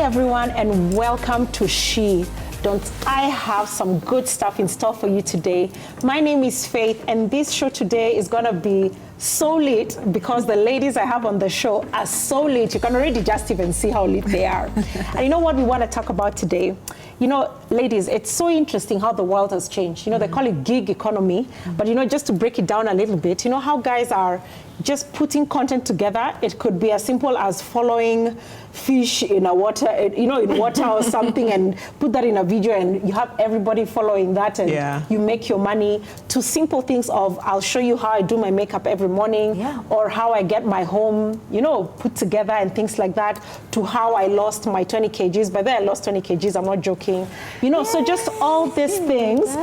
everyone, and welcome to SHE. Don't I have some good stuff in store for you today? My name is Faith, and this show today is gonna be so lit because the ladies I have on the show are so lit. You can already just even see how lit they are. And you know what we want to talk about today? You know, ladies, it's so interesting how the world has changed. You know, they call it gig economy, but you know, just to break it down a little bit, you know how guys are just putting content together. It could be as simple as following fish in a water, you know, in water or something, and put that in a video, and you have everybody following that, and you make your money. To simple things of, I'll show you how I do my makeup every morning, or how I get my home, you know, put together and things like that, to how I lost my 20 kgs. By then I lost 20 kgs, I'm not joking. You know, so just all these things,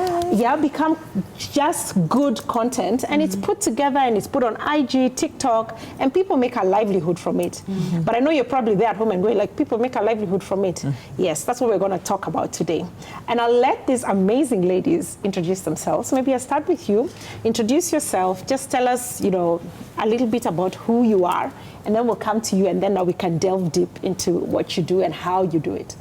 become just good content, and it's put together and it's put on IG, TikTok, and people make a livelihood from it. But I know you're probably there at home and going like, people make a livelihood from it. Yes, that's what we're going to talk about today. And I'll let these amazing ladies introduce themselves. Maybe I'll start with you. Introduce yourself. Just tell us, you know, a little bit about who you are, and then we'll come to you, and then now we can delve deep into what you do and how you do it.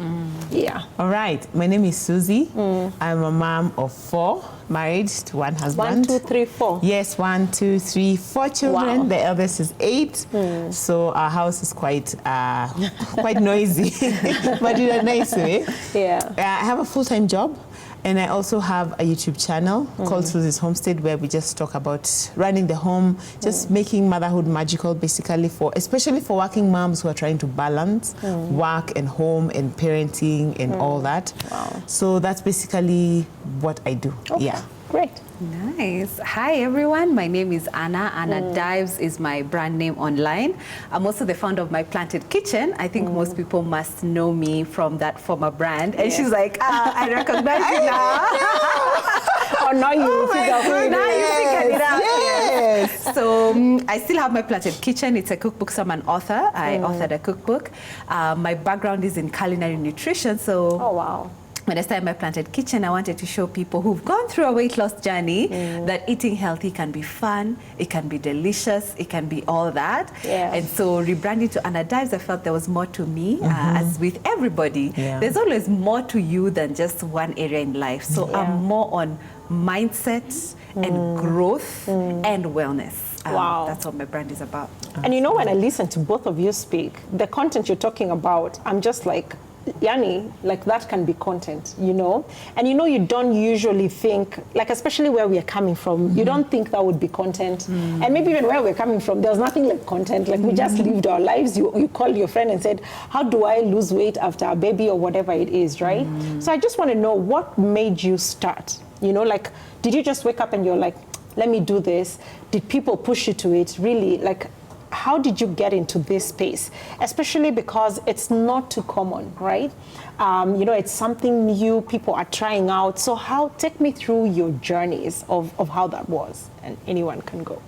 All right. My name is Susie. I'm a mom of 4, married to one husband. 1, 2, 3, 4. Yes, 1, 2, 3, 4 children. Wow. The eldest is 8. So our house is quite quite noisy, but in a nice way. I have a full-time job. And I also have a YouTube channel called Susie's Homestead, where we just talk about running the home, just making motherhood magical, basically, especially for working moms who are trying to balance work and home and parenting and all that. So that's basically what I do. Great. Nice. Hi, everyone. My name is Anna. Anna Dives is my brand name online. I'm also the founder of My Planted Kitchen. I think most people must know me from that former brand. And she's like, I recognize you now. Oh, now you figured it out. Yes. So I still have My Planted Kitchen. It's a cookbook. So I'm an author. I authored a cookbook. My background is in culinary nutrition. So when I started My Planted Kitchen, I wanted to show people who've gone through a weight loss journey that eating healthy can be fun, it can be delicious, it can be all that. And so rebranding to Anna Dives, I felt there was more to me. As with everybody, there's always more to you than just one area in life. So I'm more on mindset and growth and wellness. That's what my brand is about. And you know, when I listen to both of you speak, the content you're talking about, I'm just like, Yani, like that can be content, you know? And you know, you don't usually think, like especially where we are coming from, you don't think that would be content. And maybe even where we're coming from, there's nothing like content. Like we just lived our lives. You called your friend and said, how do I lose weight after a baby or whatever it is, right? So I just want to know what made you start, you know, like, did you just wake up and you're like, let me do this? Did people push you to it? Really, like, how did you get into this space? Especially because it's not too common, right? You know, it's something new, people are trying out. So take me through your journeys of how that was, and anyone can go.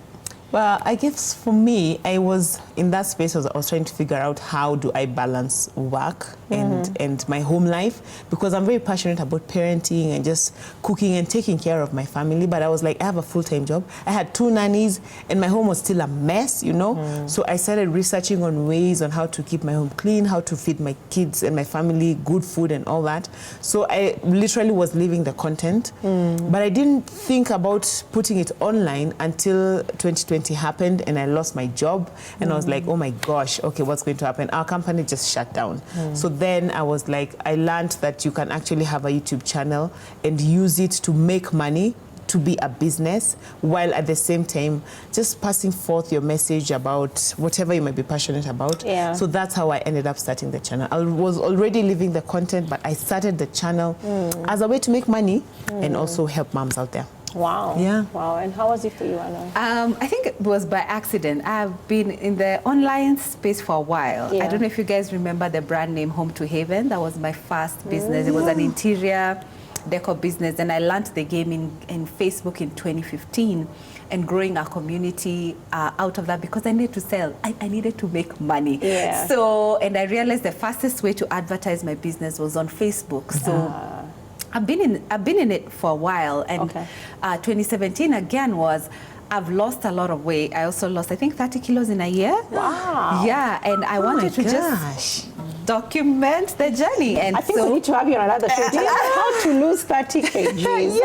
Well, I guess for me, I was in that space. I was trying to figure out how do I balance work and my home life, because I'm very passionate about parenting and just cooking and taking care of my family. But I was like, I have a full-time job. I had 2 nannies and my home was still a mess, you know? So I started researching on ways on how to keep my home clean, how to feed my kids and my family good food and all that. So I literally was living the content, but I didn't think about putting it online until 2020 happened and I lost my job, and I was like, oh my gosh, okay, what's going to happen? Our company just shut down. So then I was like, I learned that you can actually have a YouTube channel and use it to make money, to be a business, while at the same time just passing forth your message about whatever you might be passionate about. So that's how I ended up starting the channel. I was already living the content, but I started the channel as a way to make money and also help moms out there. Wow. Wow. And how was it for you, Anna? I think it was by accident. I've been in the online space for a while. I don't know if you guys remember the brand name Home to Haven. That was my first business. It was an interior decor business, and I learned the game in Facebook in 2015, and growing a community out of that, because I needed to sell. I needed to make money. So, and I realized the fastest way to advertise my business was on Facebook. So I've been in it for a while, and 2017 again was, I've lost a lot of weight. I also lost, I think, 30 kilos in a year. Wow. Yeah, and I wanted to just document the journey. And I think we need to have you on another show. Do you know how to lose 30 kgs?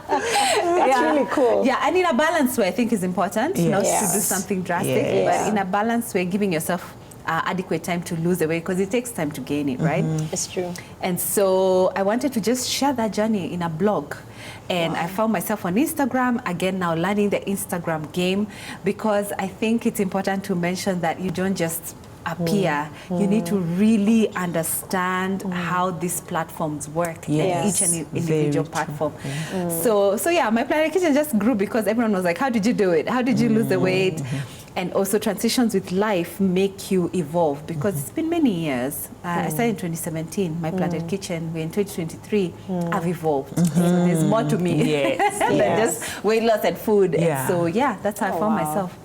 That's really cool. Yeah, and in a balanced way, I think is important, not to do something drastic, but in a balanced way, giving yourself adequate time to lose the weight, because it takes time to gain it, right? It's true. And so I wanted to just share that journey in a blog. And I found myself on Instagram, again now learning the Instagram game, because I think it's important to mention that you don't just appear. You need to really understand how these platforms work, each and individual platform. So yeah, my Planet Kitchen just grew because everyone was like, how did you do it? How did you lose the weight? And also transitions with life make you evolve, because it's been many years. I started in 2017, my Planet Kitchen. We're in 2023. I've evolved. So there's more to me than just weight loss and food. And so yeah, that's how I found myself.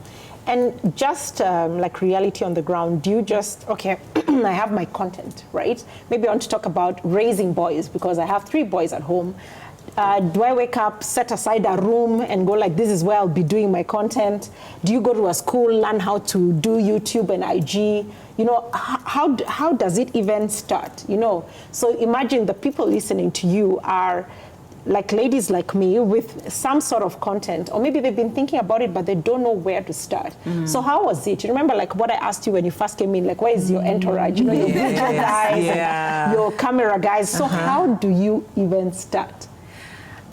And just like reality on the ground, do you just, okay, I have my content, right? Maybe I want to talk about raising boys, because I have 3 boys at home. Do I wake up, set aside a room and go like, this is where I'll be doing my content? Do you go to a school, learn how to do YouTube and IG? You know, how does it even start? You know, so imagine the people listening to you are like ladies like me with some sort of content, or maybe they've been thinking about it, but they don't know where to start. So how was it? You remember like what I asked you when you first came in, like where is your entourage? You know, your video guys, and your camera guys. So how do you even start?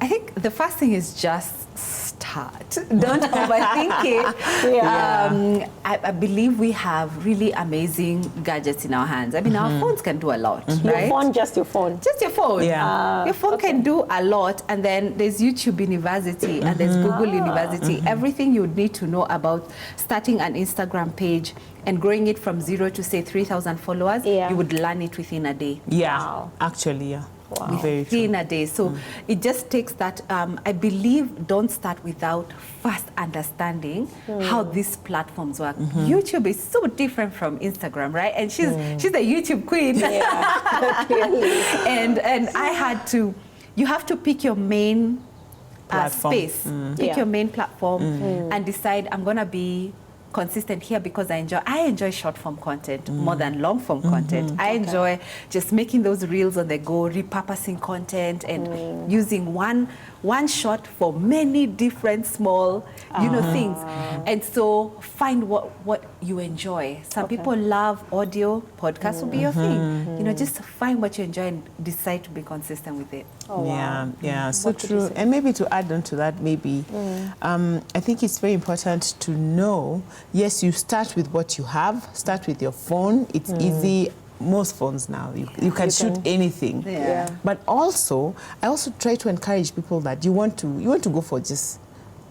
I think the first thing is just start. Don't overthink it. I believe we have really amazing gadgets in our hands. I mean, our phones can do a lot, right? Your phone, just your phone? Just your phone. Your phone can do a lot. And then there's YouTube University and there's Google University. Everything you would need to know about starting an Instagram page and growing it from 0 to say 3,000 followers, you would learn it within a day. Actually, within a day. So it just takes that, I believe, don't start without first understanding how these platforms work. YouTube is so different from Instagram, right? And she's the YouTube queen. and I had to, you have to pick your main space, pick your main platform and decide, I'm gonna be consistent here because I enjoy short form content more than long form content. I enjoy just making those reels on the go, repurposing content and using one shot for many different small things. And so find what you enjoy. Some people love audio, podcasts will be your thing. You know, just find what you enjoy and decide to be consistent with it. So true. And maybe to add on to that, maybe I think it's very important to know, yes, you start with what you have, start with your phone. It's easy. Most phones now, you can shoot anything. But also, I also try to encourage people that you want to go for just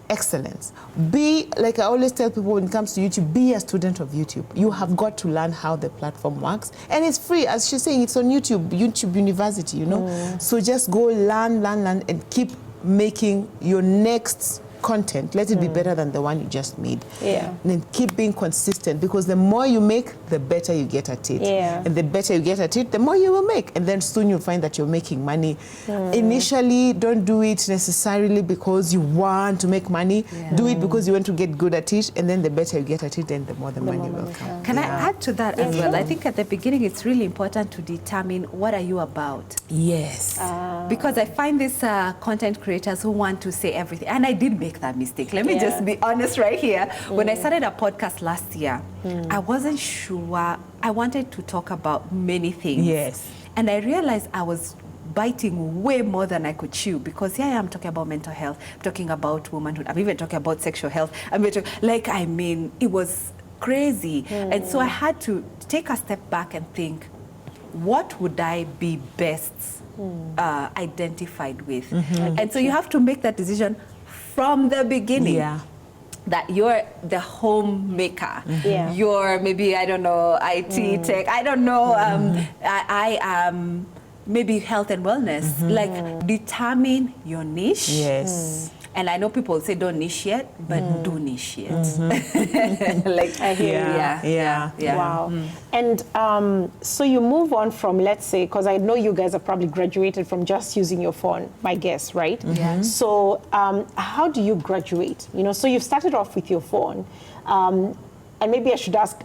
excellence. Be, like I always tell people when it comes to YouTube, be a student of YouTube. You have got to learn how the platform works. And it's free, as she's saying, it's on YouTube University, you know. So just go learn, and keep making your next content. Let it be better than the one you just made. And then keep being consistent, because the more you make, the better you get at it. And the better you get at it, the more you will make. And then soon you'll find that you're making money. Initially, don't do it necessarily because you want to make money. Do it because you want to get good at it. And then the better you get at it, then the more the money will come. Can I add to that as well? I think at the beginning, it's really important to determine what are you about. Because I find these content creators who want to say everything. And I did make that mistake. Let me just be honest right here. When I started a podcast last year, I wasn't sure. I wanted to talk about many things. And I realized I was biting way more than I could chew, because here I am talking about mental health, talking about womanhood, I'm even talking about sexual health. It was crazy. And so I had to take a step back and think, what would I be best identified with? And so you have to make that decision from the beginning. That you're the homemaker. You're maybe, I don't know, IT, tech, I don't know, I am maybe health and wellness. Like, determine your niche. And I know people say don't niche yet, but do niche yet. Like, I hear Wow. And so you move on from, let's say, because I know you guys are probably graduated from just using your phone, my guess, right? So how do you graduate? You know, so you've started off with your phone. And maybe I should ask,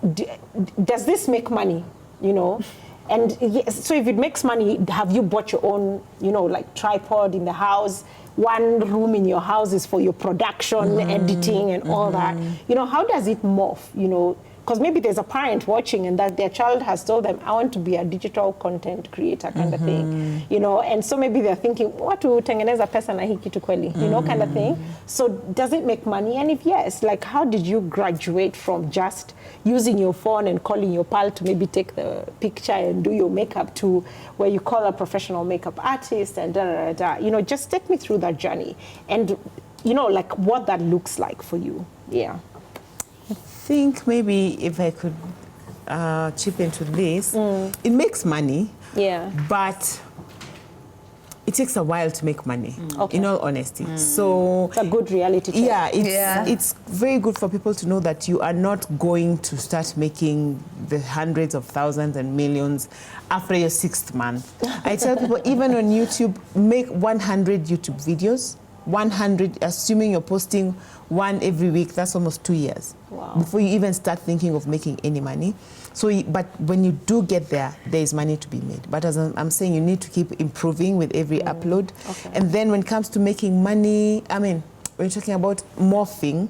does this make money? You know, And so if it makes money, have you bought your own, you know, like tripod in the house? One room in your house is for your production, editing and all that. You know, how does it morph, you know? Because maybe there's a parent watching and that their child has told them, I want to be a digital content creator kind of thing, you know, and so maybe they're thinking, watu tengeneza pesa na hii kitu kweli, you know, kind of thing. So does it make money? And if yes, like how did you graduate from just using your phone and calling your pal to maybe take the picture and do your makeup to where you call a professional makeup artist and you know, just take me through that journey and, you know, like what that looks like for you. Yeah. I think maybe if I could chip into this, it makes money, but it takes a while to make money, in all honesty. So it's a good reality check. It's very good for people to know that you are not going to start making the hundreds of thousands and millions after your 6th month. I tell people, even on YouTube, make 100 YouTube videos, 100, assuming you're posting one every week, that's almost 2 years before you even start thinking of making any money. So, but when you do get there, there is money to be made. But as I'm saying, you need to keep improving with every upload. And then when it comes to making money, I mean, when you're talking about morphing,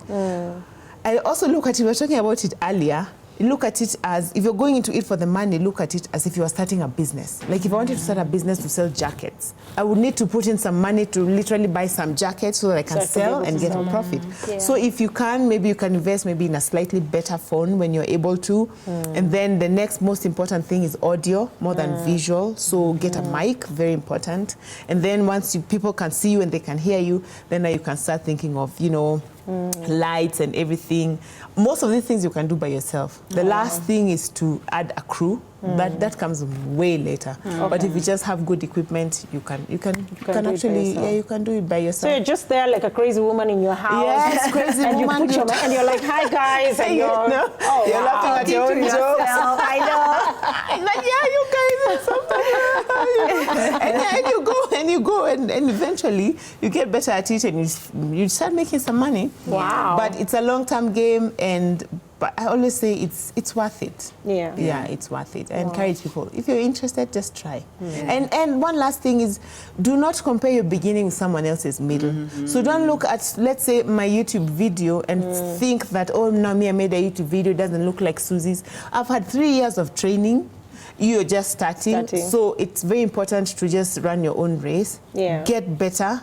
I also look at it, we were talking about it earlier, look at it as, if you're going into it for the money, look at it as if you are starting a business. Like if I wanted to start a business to sell jackets, I would need to put in some money to literally buy some jackets so that I can sell and get a profit. So if you can, maybe you can invest maybe in a slightly better phone when you're able to. And then the next most important thing is audio, more than visual. So get a mic, very important. And then once people can see you and they can hear you, then now you can start thinking of, you know, lights and everything. Most of these things you can do by yourself. The last thing is to add a crew. That comes way later. But if you just have good equipment, you can actually you can do it by yourself. So you're just there like a crazy woman in your house. Yes, crazy and woman. You put and you're like, hi guys, and you're you're laughing at your own jokes. I know. Like, you guys, sometimes and you go and eventually you get better at it and you start making some money. Wow. But it's a long-term game, but I always say it's worth it. Yeah, it's worth it. I encourage people, if you're interested, just try. And one last thing is, do not compare your beginning with someone else's middle. So don't look at, let's say, my YouTube video and think that, oh, no, I made a YouTube video, it doesn't look like Susie's. I've had 3 years of training. You're just starting. So it's very important to just run your own race. Get better,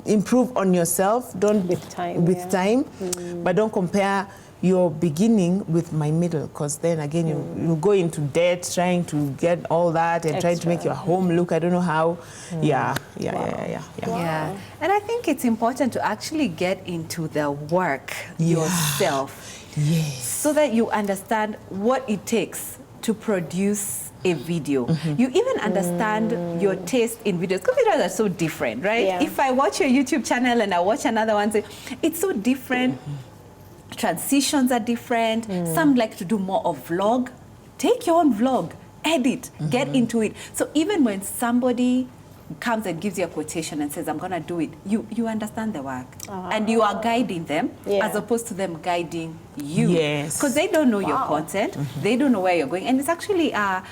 improve on yourself. Don't with time, but don't compare your beginning with my middle, because then again you go into debt trying to get all that and trying to make your home look, I don't know how. Yeah. And I think it's important to actually get into the work yourself, so that you understand what it takes to produce a video. You even understand your taste in videos, because videos are so different, right? If I watch your YouTube channel and I watch another one, it's so different. Transitions are different. Some like to do more of vlog. Take your own vlog, edit, get into it. So even when somebody comes and gives you a quotation and says, I'm gonna do it, you understand the work. And you are guiding them, as opposed to them guiding you. Because they don't know your content, they don't know where you're going. And it's actually a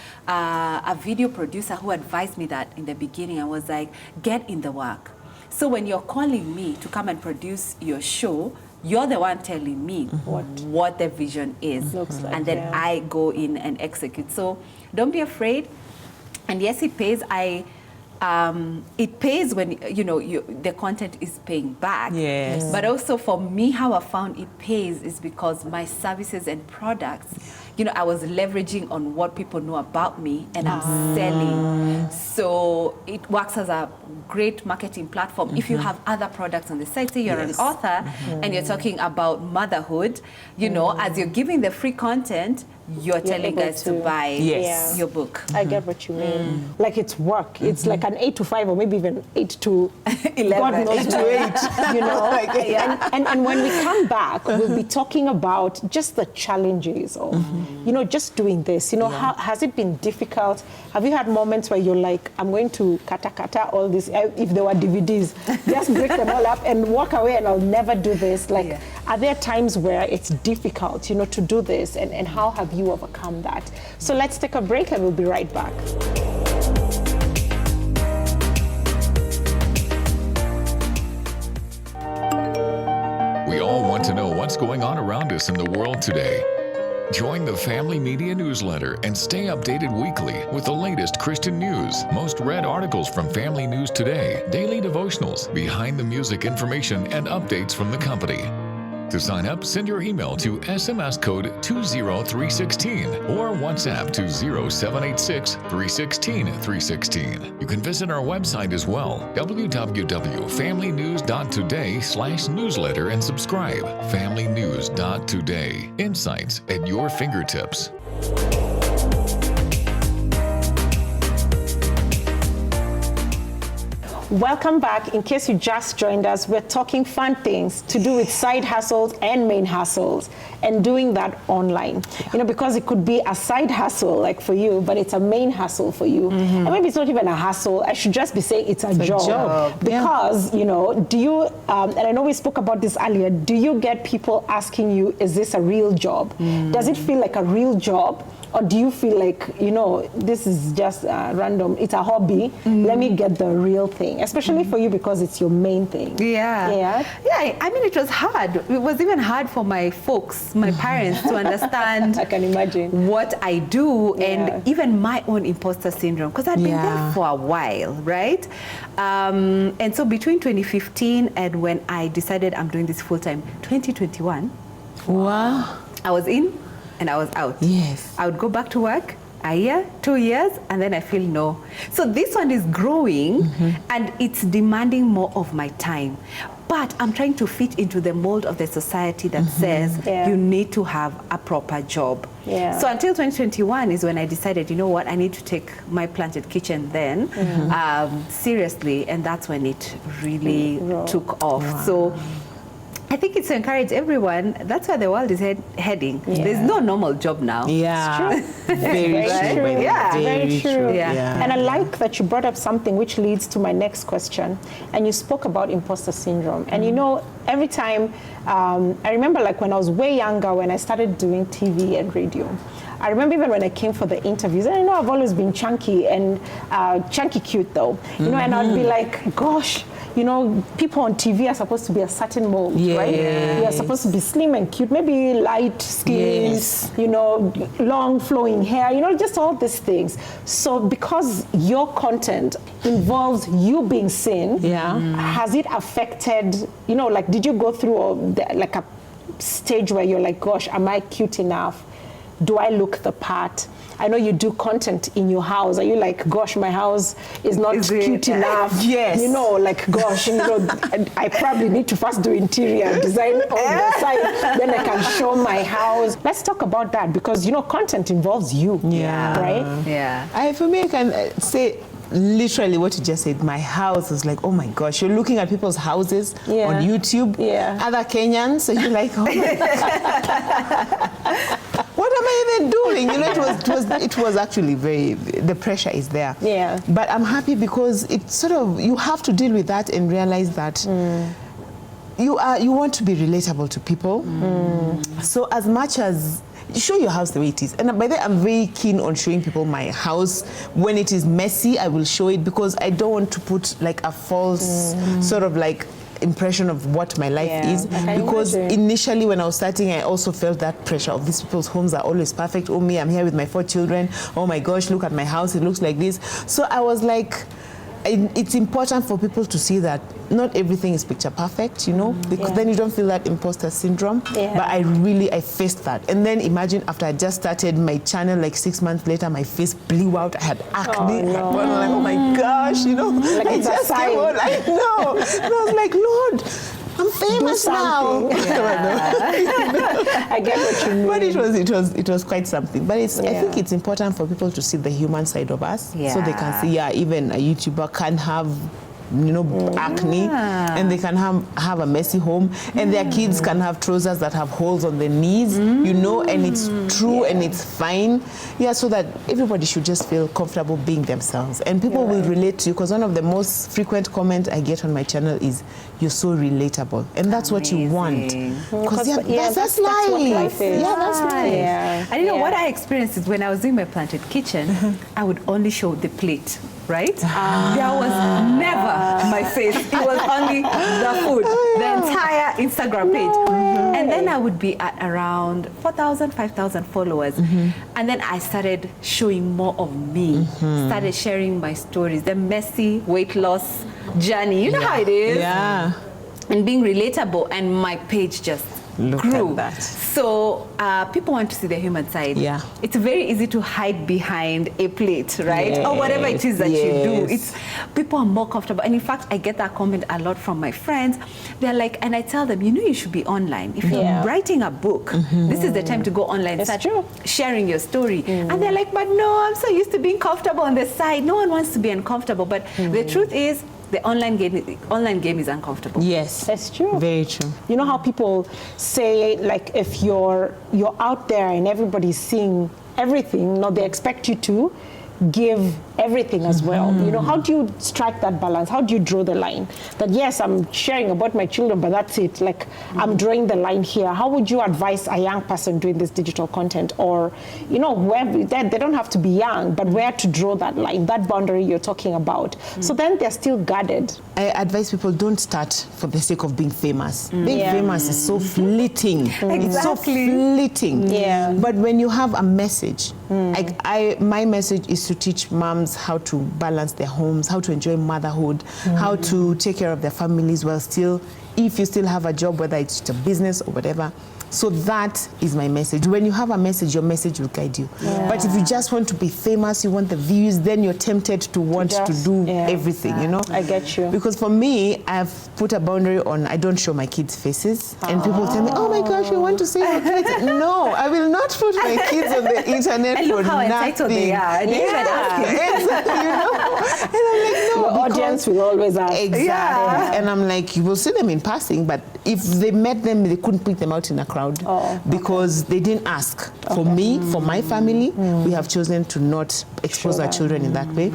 video producer who advised me that in the beginning. I was like, get in the work. So when you're calling me to come and produce your show, you're the one telling me what the vision is. And then I go in and execute. So don't be afraid. And yes, it pays. It pays when the content is paying back. But also for me, how I found it pays is because my services and products, I was leveraging on what people know about me, and I'm selling. So it works as a great marketing platform. If you have other products on the site, say you're an author and you're talking about motherhood, as you're giving the free content, you're telling guys to buy your book. I get what you mean. Like it's work. It's like an 8 to 5 or maybe even 8 to 11. God knows 8 to 8. And when we come back, we'll be talking about just the challenges of, just doing this. How has it been difficult? Have you had moments where you're like, I'm going to kata all this, if there were DVDs, just break them all up and walk away and I'll never do this. Like, Are there times where it's difficult, to do this, and how have you overcome that? So let's take a break and we'll be right back. We all want to know what's going on around us in the world today. Join the Family Media newsletter and stay updated weekly with the latest Christian news, most read articles from Family News Today, daily devotionals, behind the music information, and updates from the company. To sign up, send your email to SMS code 20316 or WhatsApp to 0786 316 316. You can visit our website as well, www.familynews.today/newsletter, and subscribe. familynews.today. Insights at your fingertips. Welcome back. In case you just joined us, we're talking fun things to do with side hustles and main hustles, and doing that online. Because it could be a side hustle like for you, but it's a main hustle for you. And maybe it's not even a hustle. I should just be saying it's a job. Because, do you, and I know we spoke about this earlier, do you get people asking you, is this a real job? Does it feel like a real job? Or do you feel like, this is just random, it's a hobby, let me get the real thing, especially for you because it's your main thing. Yeah, I mean, it was hard. It was even hard for my folks, my parents, to understand I can imagine what I do, and even my own imposter syndrome, because I'd been there for a while, right? And so between 2015 and when I decided I'm doing this full-time, 2021, wow, I was in and I was out. Yes. I would go back to work a year, 2 years, and then I feel no. So this one is growing and it's demanding more of my time. But I'm trying to fit into the mold of the society that says you need to have a proper job. So until 2021 is when I decided, you know what, I need to take my planted kitchen then seriously, and that's when it really took off. So I think it's to encourage everyone. That's where the world is heading. There's no normal job now. Yeah, it's true. very true. Very true. Yeah. And I like that you brought up something which leads to my next question. And you spoke about imposter syndrome. And every time, I remember like when I was way younger, when I started doing TV and radio, I remember even when I came for the interviews, and I know I've always been chunky and chunky cute though, and I'd be like, gosh, people on TV are supposed to be a certain mold, right? You're supposed to be slim and cute, maybe light skin, long flowing hair, just all these things. So because your content involves you being seen, has it affected, like did you go through like a stage where you're like, gosh, am I cute enough? Do I look the part? I know you do content in your house. Are you like, gosh, my house is not cute enough? Yes. Like, gosh, I probably need to first do interior design on the side, then I can show my house. Let's talk about that because, content involves you, right? Yeah. For me, I can say literally what you just said. My house is like, oh my gosh, you're looking at people's houses on YouTube, other Kenyans, so you're like, oh my what am I even doing? It was actually the pressure is there. Yeah. But I'm happy because it's sort of, you have to deal with that and realize that you want to be relatable to people. So as much as show your house the way it is. And by that, I'm very keen on showing people my house. When it is messy, I will show it because I don't want to put like a false sort of like impression of what my life is, because initially when I was starting, I also felt that pressure of these people's homes are always perfect. Oh me, I'm here with my 4 children. Oh my gosh, look at my house, it looks like this. So I was like, it's important for people to see that not everything is picture perfect, because then you don't feel that imposter syndrome. But I faced that. And then imagine after I just started my channel, like 6 months later, my face blew out. I had acne. I'm like, oh my gosh, Like I just came on. I know. And I was like, Lord, I'm famous now. I get what you mean. But it was quite something. But I think it's important for people to see the human side of us, so they can see, even a YouTuber can have acne, and they can have a messy home, and their kids can have trousers that have holes on the knees, and it's true and it's fine. Yeah, so that everybody should just feel comfortable being themselves, and people will relate to you, because one of the most frequent comments I get on my channel is, "You're so relatable," and that's what you want. Because that's life. What life is. Yeah, that's life. Yeah. And what I experienced is when I was doing my planted kitchen, I would only show the plate, right? There was never my face. It was only the food, the entire Instagram page. And then I would be at around 4,000, 5,000 followers. And then I started showing more of me, started sharing my stories, the messy weight loss journey. You know how it is? Yeah. And being relatable, and my page just grew. At that. So people want to see the human side. Yeah. It's very easy to hide behind a plate, right? Or whatever it is that you do. It's people are more comfortable. And in fact, I get that comment a lot from my friends. They're like, and I tell them, you should be online. If you're writing a book, this is the time to go online, start sharing your story. And they're like, but no, I'm so used to being comfortable on the side. No one wants to be uncomfortable. But the truth is, the online game is uncomfortable. Yes, that's true. Very true. You know how people say, like, if you're out there and everybody's seeing everything, they expect you to give everything as well. How do you strike that balance? How do you draw the line? That yes, I'm sharing about my children, but that's it. Like, I'm drawing the line here. How would you advise a young person doing this digital content, or where they don't have to be young, but where to draw that line, that boundary you're talking about? So then they're still guarded. I advise people, don't start for the sake of being famous. Being famous is so fleeting. It's so fleeting. Yeah. But when you have a message, my message is to teach moms how to balance their homes, how to enjoy motherhood, how to take care of their families while still, if you still have a job, whether it's a business or whatever. So that is my message. When you have a message, your message will guide you. But if you just want to be famous, you want the views, then you're tempted to want to do everything, I get you. Because for me, I've put a boundary on, I don't show my kids' faces. And people tell me, oh my gosh, you want to see your kids? No, I will not put my kids on the internet and for look how nothing. entitled they are. And Exactly, And I'm like, no, Your audience will always ask. Exactly. And I'm like, you will see them in passing, but if they met them, they couldn't pick them out in a crowd because they didn't ask. For me, for my family, we have chosen to not expose our children in that way.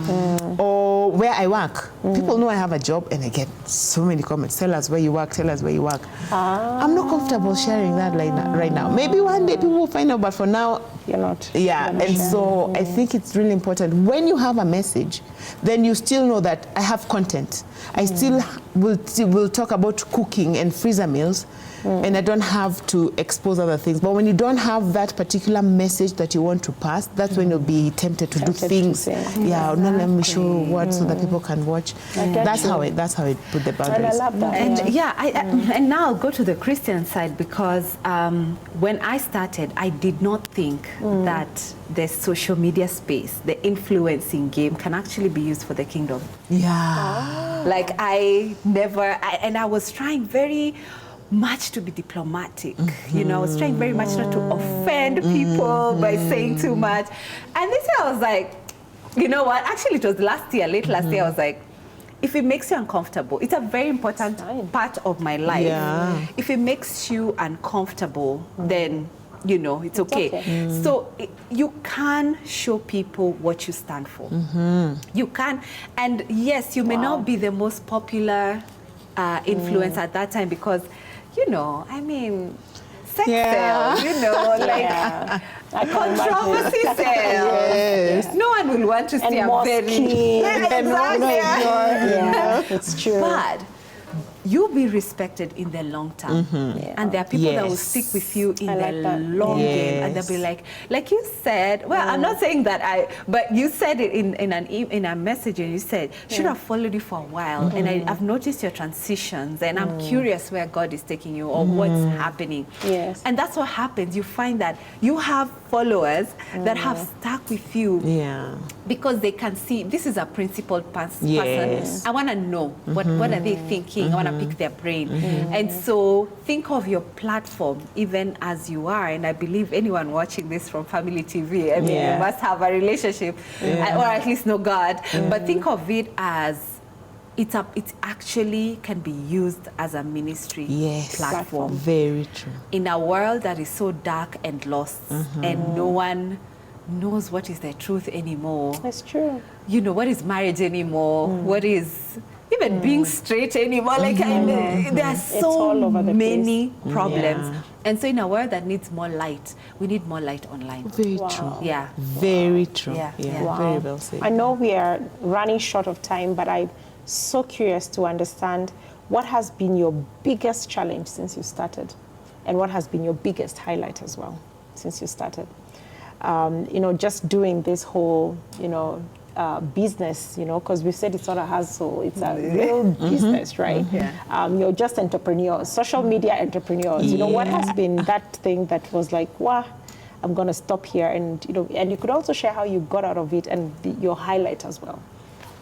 Or where I work, people know I have a job, and I get so many comments. Tell us where you work. Tell us where you work. I'm not comfortable sharing that right now. Maybe one day people will find out, but for now, you're not. Yeah, and so I think it's really important. When you have a message, then you still know that I have content. I still will talk about cooking and freezer meals, and I don't have to expose other things. But when you don't have that particular message that you want to pass, that's when you'll be tempted to do things. No, let me show what so that people can watch. That's how I put the boundaries. And I love that. And and now I'll go to the Christian side, because when I started, I did not think that the social media space, the influencing game, can actually be used for the kingdom. Yeah. Like I was trying very much to be diplomatic. I was trying very much not to offend people by saying too much. And this year I was like, you know what? Actually, it was late last year, I was like, if it makes you uncomfortable, it's a very important part of my life. Yeah. If it makes you uncomfortable, then it's okay. So you can show people what you stand for. You can, and yes, you may not be the most popular influencer at that time, because sex sells, controversy sells. Yes. No one will want to see a very... It's true. But you'll be respected in the long term. And there are people that will stick with you in the long game, and they'll be like you said, well, I'm not saying that but you said it in a message, and you said, should have followed you for a while, and I've noticed your transitions, and I'm curious where God is taking you or what's happening. Yes. And that's what happens. You find that you have followers that have stuck with you because they can see this is a principled person. I want to know what are they thinking. I want to pick their brain. And so think of your platform even as you are. And I believe anyone watching this from Family TV, I mean, you must have a relationship or at least know God. But think of it as it actually can be used as a ministry platform. Very true. In a world that is so dark and lost, and no one knows what is the truth anymore. That's true. You know, what is marriage anymore? What is even being straight anymore? Like, there are so many problems. Yeah. And so in a world that needs more light, we need more light online. Very true. Yeah. Very true. Yeah. Wow. Very well said. I know we are running short of time, but I'm so curious to understand what has been your biggest challenge since you started, and what has been your biggest highlight as well since you started. You know, just doing this whole, you know, business, you know, because we said it's not a hustle, it's a real business, right? You're just entrepreneurs, social media entrepreneurs. You know, what has been that thing that was like, wow, I'm going to stop here? And, you know, and you could also share how you got out of it and your highlight as well.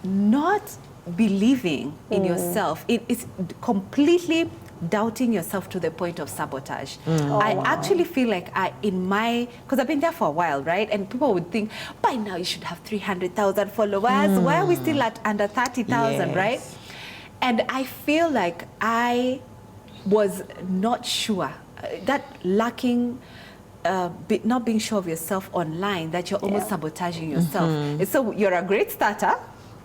Not believing in yourself. It's completely doubting yourself to the point of sabotage. Actually feel like because I've been there for a while, right? And people would think, by now you should have 300,000 followers. Why are we still at under 30,000, right? And I feel like I was not sure, that lacking, not being sure of yourself online, that you're almost sabotaging yourself. And so you're a great starter,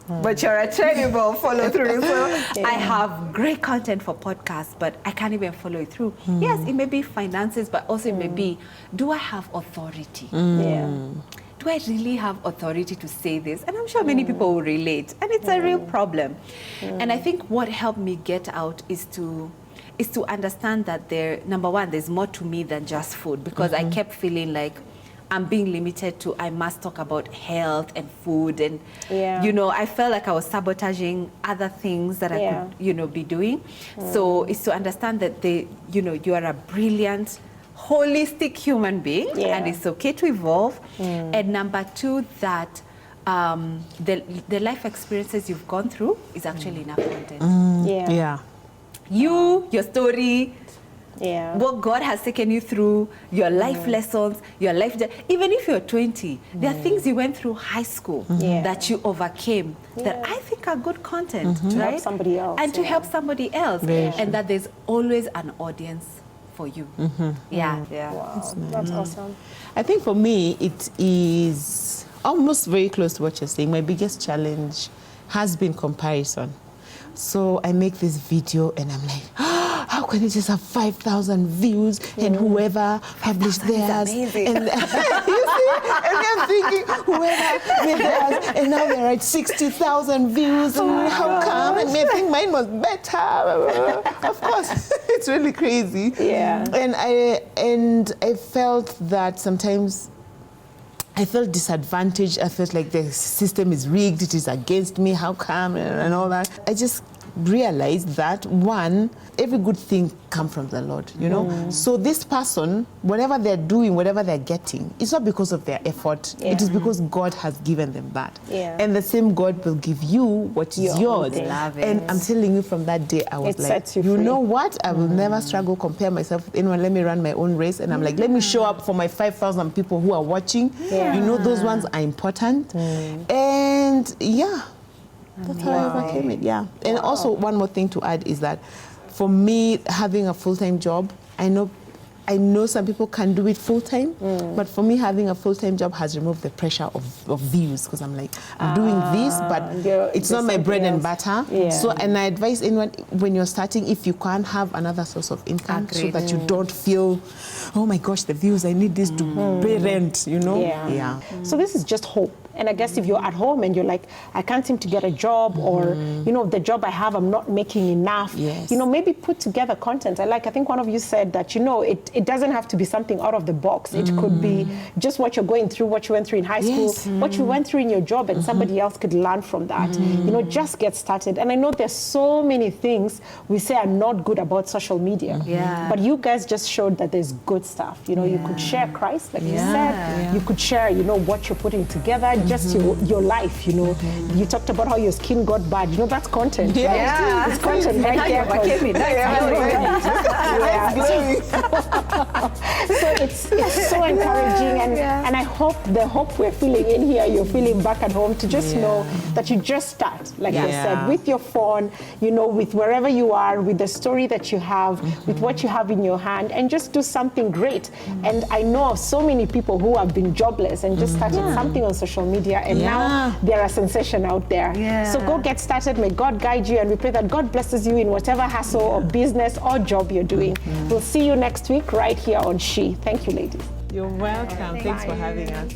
but you're a terrible follow through. So I have great content for podcasts, but I can't even follow it through. Yes, it may be finances, but also it may be, do I have authority? Do I really have authority to say this? And I'm sure many people will relate, and it's a real problem. And I think what helped me get out is to understand that number one, there's more to me than just food, because I kept feeling like I'm being limited to, I must talk about health and food, and you know, I felt like I was sabotaging other things that I could, you know, be doing. So it's to understand that you know, you are a brilliant, holistic human being, and it's okay to evolve. And number two, that the life experiences you've gone through is actually enough content. Your story, what God has taken you through, your life lessons, your life, even if you're 20, there are things you went through high school that you overcame that I think are good content, right? To help somebody else. And to help somebody else. And that there's always an audience for you. Wow, that's awesome. I think for me, it is almost very close to what you're saying. My biggest challenge has been comparison. So I make this video and I'm like, how can it just have 5,000 views and whoever published theirs? And you see, and I'm thinking, whoever made theirs, and now they're at 60,000 views, and how come? And I think mine was better. Of course, it's really crazy. And I felt that sometimes I felt disadvantaged. I felt like the system is rigged, it is against me, how come, and all that. I just realized that, one, every good thing comes from the Lord, you know? So this person, whatever they're doing, whatever they're getting, it's not because of their effort. It is because God has given them that. And the same God will give you what is yours. And I'm telling you, from that day, I was like, you know what? I will never struggle, compare myself with anyone. Let me run my own race. And I'm like, let me show up for my 5,000 people who are watching. You know, those ones are important. And that's how I overcame it, And also, one more thing to add is that for me, having a full-time job, I know some people can do it full-time, but for me, having a full-time job has removed the pressure of views, because I'm like, I'm doing this, but it's not my bread and butter. So, and I advise anyone, when you're starting, if you can't have another source of income, so that you don't feel, oh my gosh, the views, I need this to pay rent, you know? So this is just hope. And I guess if you're at home and you're like, I can't seem to get a job, or, you know, the job I have, I'm not making enough, you know, maybe put together content. I think one of you said that, you know, it doesn't have to be something out of the box. It could be just what you're going through, what you went through in high school, what you went through in your job, and somebody else could learn from that. You know, just get started. And I know there's so many things we say are not good about social media, but you guys just showed that there's good stuff. You know, you could share Christ, like you said. You could share, you know, what you're putting together, not just your life, you know. You talked about how your skin got bad. You know, that's content, right? Yeah. It's content right there. So it's so encouraging, and I hope the hope we're feeling in here, you're feeling back at home, to just know that you just start, like you said, with your phone, you know, with wherever you are, with the story that you have, with what you have in your hand, and just do something great. And I know of so many people who have been jobless and just started something on social media, and now they're a sensation out there. So go get started. May God guide you, and we pray that God blesses you in whatever hustle or business or job you're doing. We'll see you next week right here on SHE. Thank you, ladies. You're welcome. Thanks for having us.